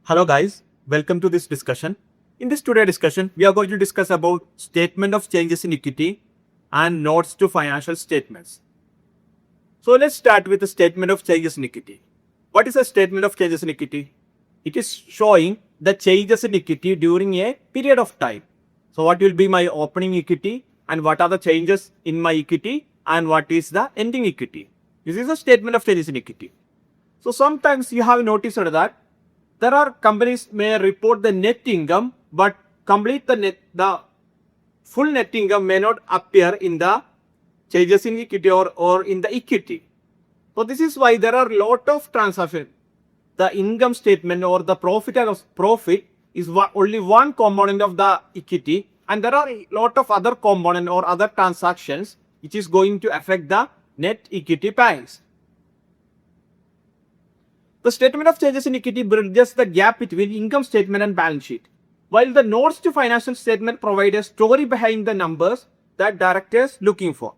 Hello guys, welcome to this discussion. In this today discussion, we are going to discuss about statement of changes in equity and notes to financial statements. So let's start with the statement of changes in equity. What is a statement of changes in equity? It is showing the changes in equity during a period of time. So what will be my opening equity and what are the changes in my equity and what is the ending equity. This is a statement of changes in equity. So sometimes you have noticed that there are companies may report the net income, but the full net income may not appear in the changes in equity or in the equity. So this is why there are a lot of transactions. The income statement or the profit is only one component of the equity, and there are a lot of other components or other transactions which is going to affect the net equity balance. The statement of changes in equity bridges the gap between income statement and balance sheet, while the notes to financial statement provide a story behind the numbers that directors looking for.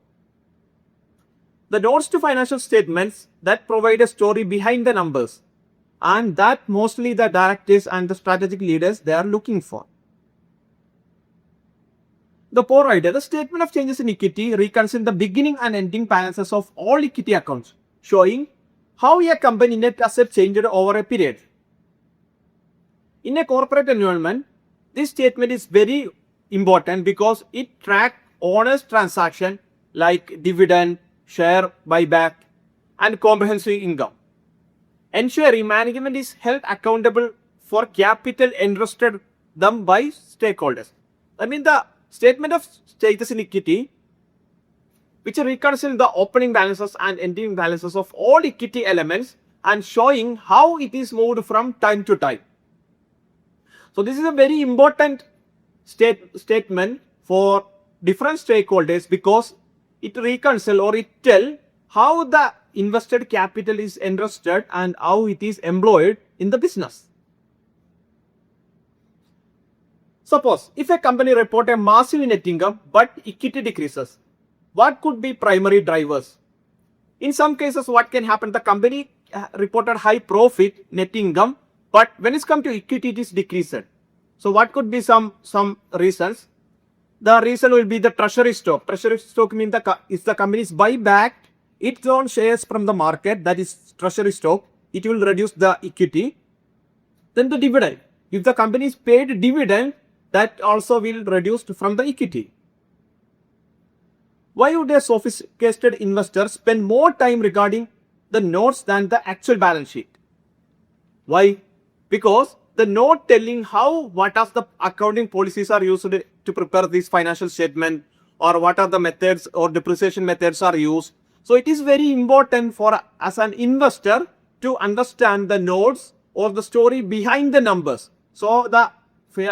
The notes to financial statements that provide a story behind the numbers, and that mostly the directors and the strategic leaders they are looking for. The provider, the statement of changes in equity reconciles the beginning and ending balances of all equity accounts, showing how a company net asset changed over a period. In a corporate environment, this statement is very important because it tracks owners' transaction like dividend, share buyback, and comprehensive income, ensuring management is held accountable for capital entrusted them by stakeholders. The statement of changes in equity, which reconciles the opening balances and ending balances of all equity elements and showing how it is moved from time to time. So this is a very important statement for different stakeholders because it reconciles or it tells how the invested capital is entrusted and how it is employed in the business. Suppose if a company reports a massive net income but equity decreases, what could be primary drivers? In some cases, what can happen? The company reported high profit, net income, but when it comes to equity, it is decreased. So what could be some reasons? The reason will be the treasury stock. Treasury stock means if the company is buy back its own shares from the market, that is treasury stock, it will reduce the equity. Then the dividend. If the company is paid dividend, that also will reduce from the equity. Why would a sophisticated investor spend more time regarding the notes than the actual balance sheet? Why? Because the note telling what are the accounting policies are used to prepare this financial statement, or what are the methods or depreciation methods are used. So it is very important for as an investor to understand the notes or the story behind the numbers. So the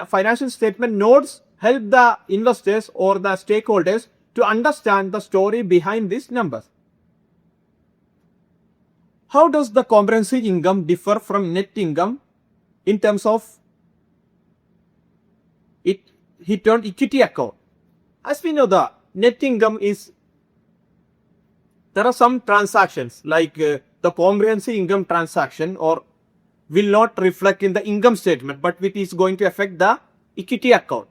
financial statement notes help the investors or the stakeholders to understand the story behind these numbers. How does the comprehensive income differ from net income in terms of hit on equity account? As we know, the net income is, there are some transactions like the comprehensive income transaction or will not reflect in the income statement, but it is going to affect the equity account.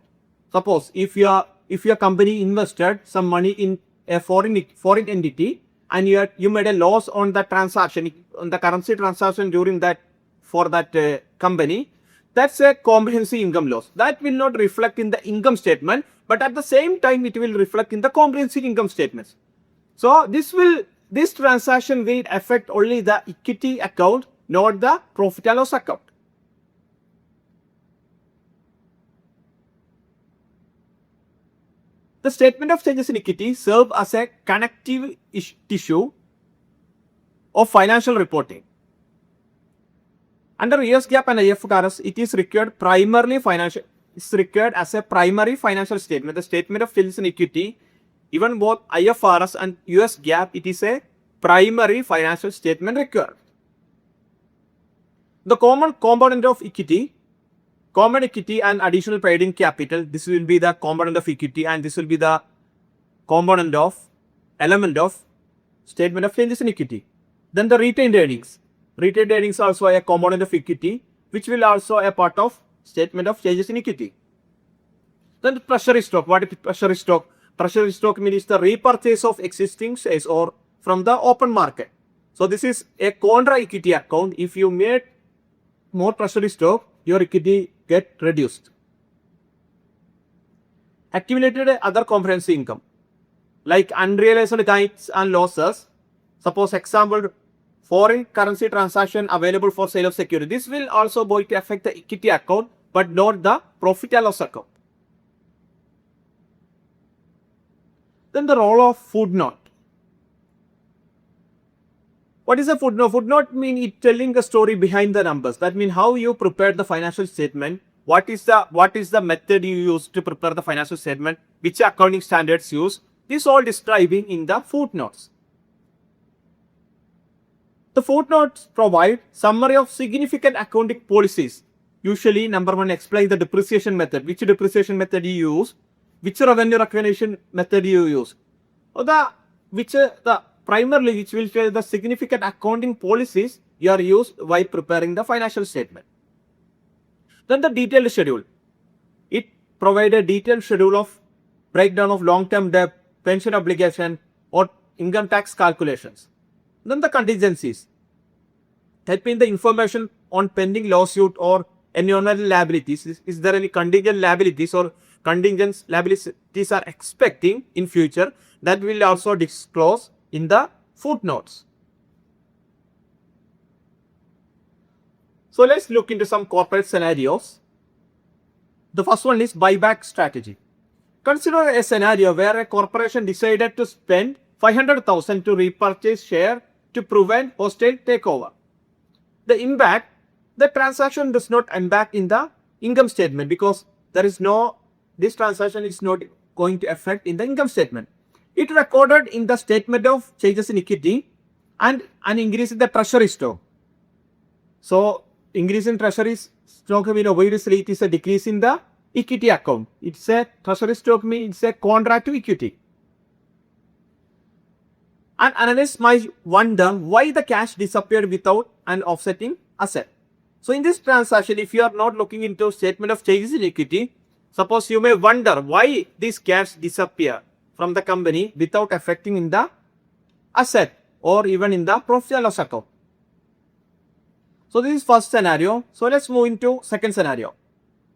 Suppose if your company invested some money in a foreign entity and you made a loss on the transaction, on the currency transaction during that for that company, that's a comprehensive income loss. That will not reflect in the income statement, but at the same time it will reflect in the comprehensive income statements. So this transaction will affect only the equity account, not the profit and loss account. The statement of changes in equity serves as a connective tissue of financial reporting. Under US GAAP and IFRS, it is required as a primary financial statement. The statement of changes in equity, even both IFRS and US GAAP, it is a primary financial statement required. The common component of equity, common equity and additional paid in capital, this will be the component of equity and this will be the component of element of statement of changes in equity. Then the retained earnings. Retained earnings are also a component of equity which will also a part of statement of changes in equity. Then the treasury stock. What is treasury stock? Treasury stock means the repurchase of existing shares or from the open market. So this is a contra equity account. If you made more treasury stock, your equity get reduced. Accumulated other comprehensive income like unrealized gains and losses. Suppose example, foreign currency transaction available for sale of security. This will also going to affect the equity account but not the profit and loss account. Then the role of footnote. What is a footnote? Footnote means it telling the story behind the numbers. That means how you prepared the financial statement. What is the method you use to prepare the financial statement? Which accounting standards use? This all describing in the footnotes. The footnotes provide summary of significant accounting policies. Usually, number one, explain the depreciation method. Which depreciation method you use? Which revenue recognition method you use? Or primarily which will tell the significant accounting policies you are used while preparing the financial statement. Then the detailed schedule. It provides a detailed schedule of breakdown of long-term debt, pension obligation or income tax calculations. Then the contingencies. That means the information on pending lawsuit or environmental liabilities. Is there any contingent liabilities or contingent liabilities are expecting in future? That will also disclose in the footnotes. So let's look into some corporate scenarios. The first one is buyback strategy. Consider a scenario where a corporation decided to spend 500,000 to repurchase share to prevent hostile takeover. The transaction does not impact in the income statement because this transaction is not going to affect in the income statement. It recorded in the statement of changes in equity and an increase in the treasury stock. So increase in treasury stock means obviously it is a decrease in the equity account. It's a treasury stock means it's a contra to equity. And analysts might wonder why the cash disappeared without an offsetting asset. So in this transaction, if you are not looking into statement of changes in equity, suppose you may wonder why this cash disappear from the company without affecting in the asset or even in the profit and loss account. So this is first scenario. So let's move into second scenario.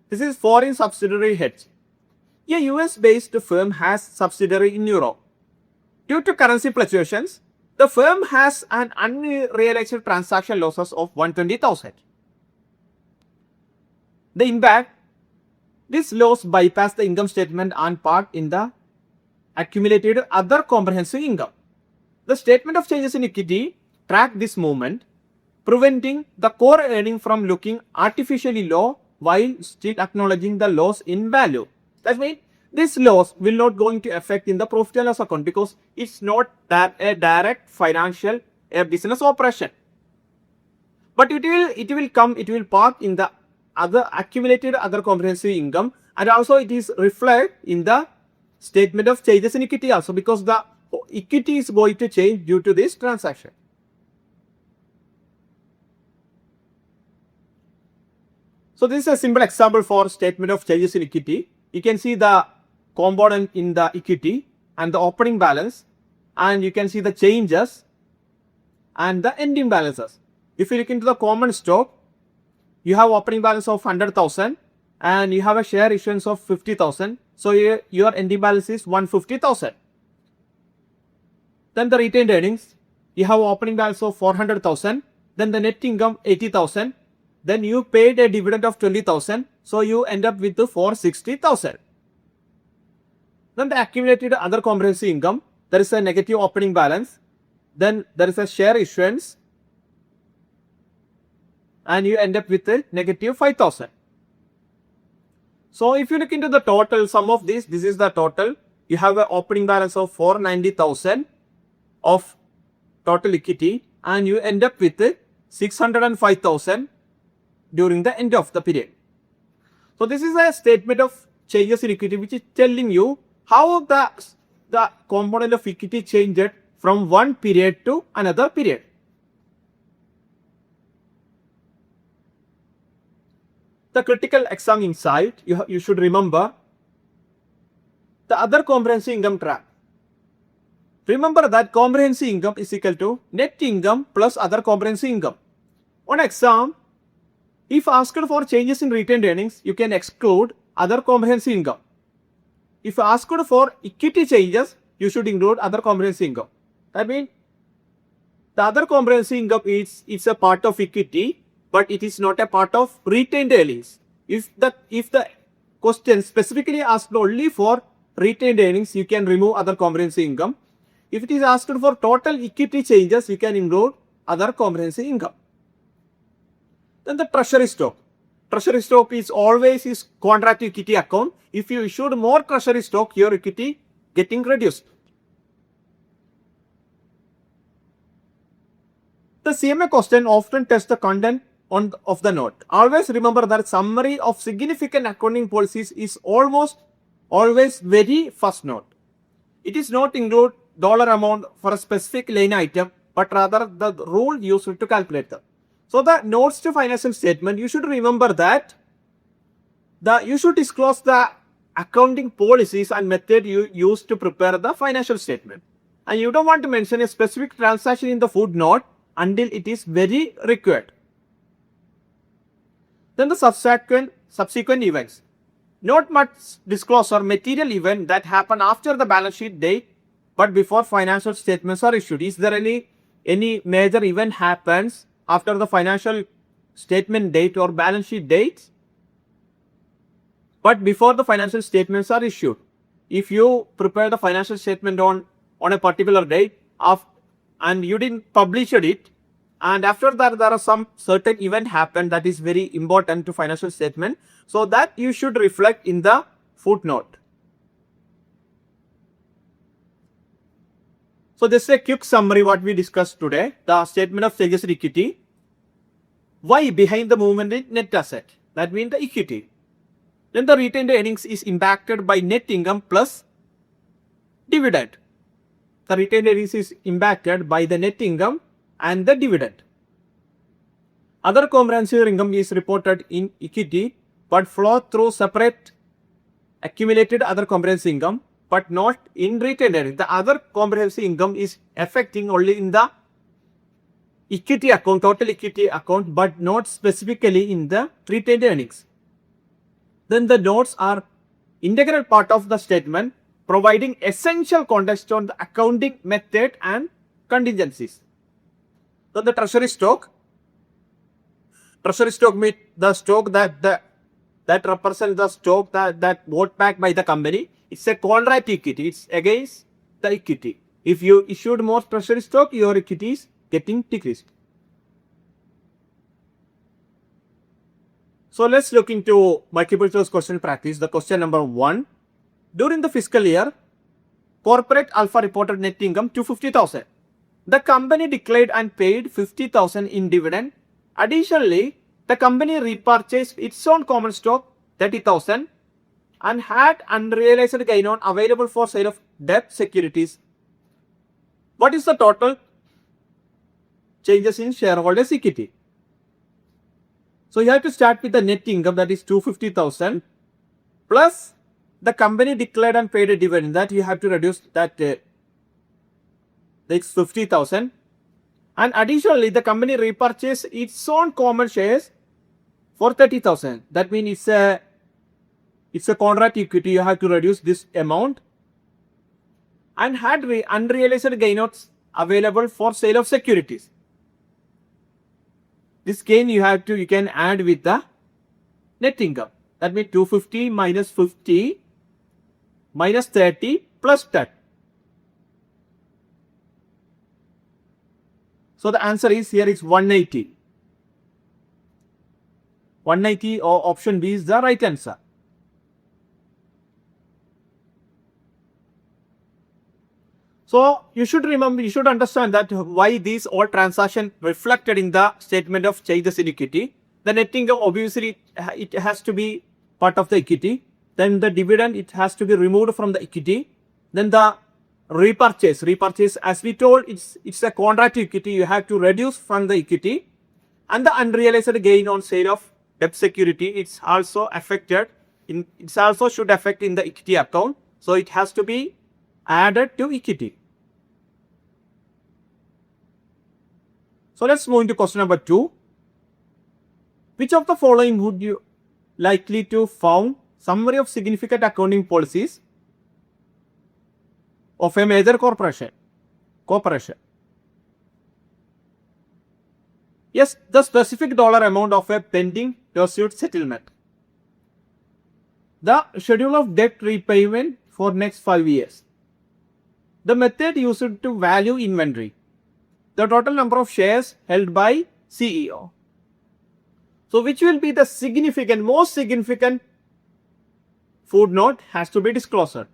This is foreign subsidiary hedge. A US based firm has subsidiary in Europe. Due to currency fluctuations, the firm has an unrealized transaction losses of 120,000. The impact, this loss bypass the income statement and part in the accumulated other comprehensive income. The statement of changes in equity track this movement, preventing the core earning from looking artificially low while still acknowledging the loss in value. That means this loss will not going to affect in the profit and loss account because it's not a direct financial business operation. But it will park in the other accumulated other comprehensive income, and also it is reflect in the statement of changes in equity also because the equity is going to change due to this transaction. So this is a simple example for statement of changes in equity. You can see the component in the equity and the opening balance, and you can see the changes and the ending balances. If you look into the common stock, you have opening balance of 100,000 and you have a share issuance of 50,000. So your ending balance is 150,000. Then the retained earnings, you have opening balance of 400,000. Then the net income 80,000. Then you paid a dividend of 20,000. So you end up with 460,000. Then the accumulated other comprehensive income, there is a negative opening balance. Then there is a share issuance. And you end up with a negative 5,000. So if you look into the total sum of this is the total. You have an opening balance of 490,000 of total equity and you end up with 605,000 during the end of the period. So this is a statement of changes in equity which is telling you how the component of equity changed from one period to another period. the critical exam insight, you should remember the other comprehensive income trap. Remember that comprehensive income is equal to net income plus other comprehensive income. On exam, if asked for changes in retained earnings, you can exclude other comprehensive income. If asked for equity changes, you should include other comprehensive income. That means the other comprehensive income is a part of equity, but it is not a part of retained earnings. If the question specifically asked only for retained earnings, you can remove other comprehensive income. If it is asked for total equity changes, you can include other comprehensive income. Then the treasury stock. Treasury stock is always contract to equity account. If you issued more treasury stock, your equity getting reduced. The CMA question often tests the content of the note. Always remember that summary of significant accounting policies is almost always very first note. It is not include dollar amount for a specific line item, but rather the rule used to calculate them. So the notes to financial statement, you should remember that you should disclose the accounting policies and method you use to prepare the financial statement. And you don't want to mention a specific transaction in the footnote until it is very required. Then the subsequent events. Not much disclosure material event that happen after the balance sheet date but before financial statements are issued. Is there any major event happens after the financial statement date or balance sheet dates but before the financial statements are issued? If you prepare the financial statement on a particular date and you didn't publish it, and after that there are some certain event happen that is very important to financial statement, so that you should reflect in the footnote. So this is a quick summary what we discussed today. The statement of changes in equity. Why behind the movement in net asset? That means the equity. Then the retained earnings is impacted by net income plus dividend. The retained earnings is impacted by the net income and the dividend. Other comprehensive income is reported in equity but flow through separate accumulated other comprehensive income but not in retained earnings. The other comprehensive income is affecting only in the equity account, total equity account, but not specifically in the retained earnings. Then the notes are integral part of the statement, providing essential context on the accounting method and contingencies. Then the treasury stock. Treasury stock means the stock that represents the stock that bought back by the company. It's a contract equity. It's against the equity. If you issued more treasury stock, your equity is getting decreased. So let's look into multiple choice question practice. The question number 1. During the fiscal year, corporate Alpha reported net income 250,000. The company declared and paid 50,000 in dividend. Additionally, the company repurchased its own common stock 30,000 and had unrealized gain on available for sale of debt securities. What is the total changes in shareholders' equity? So you have to start with the net income, that is 250,000, plus the company declared and paid a dividend, that you have to reduce that. That's 50,000. And additionally, the company repurchased its own common shares for 30,000. That means it's a contract equity. You have to reduce this amount. And had unrealized gains available for sale of securities. This gain you can add with the net income. That means 250 minus 50 minus 30 plus 10. So the answer is here is 180. 180 or option B is the right answer. So you should understand that why these all transactions reflected in the statement of changes in equity. The net income obviously it has to be part of the equity. Then the dividend, it has to be removed from the equity. Then the repurchase as we told, it's a contract equity. You have to reduce from the equity. And the unrealized gain on sale of debt security, it's also should affect in the equity account. So it has to be added to equity. So let's move into question number 2. Which of the following would you likely to found summary of significant accounting policies of a major corporation? Yes, the specific dollar amount of a pending lawsuit settlement. The schedule of debt repayment for next 5 years. The method used to value inventory. The total number of shares held by CEO. So which will be the most significant footnote has to be disclosed.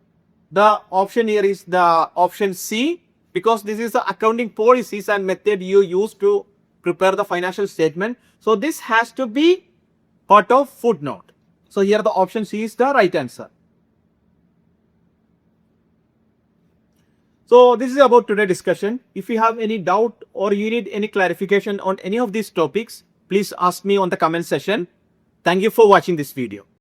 The option here is the option C, because this is the accounting policies and method you use to prepare the financial statement. So this has to be part of footnote. So here the option C is the right answer. So this is about today's discussion. If you have any doubt or you need any clarification on any of these topics, please ask me on the comment section. Thank you for watching this video.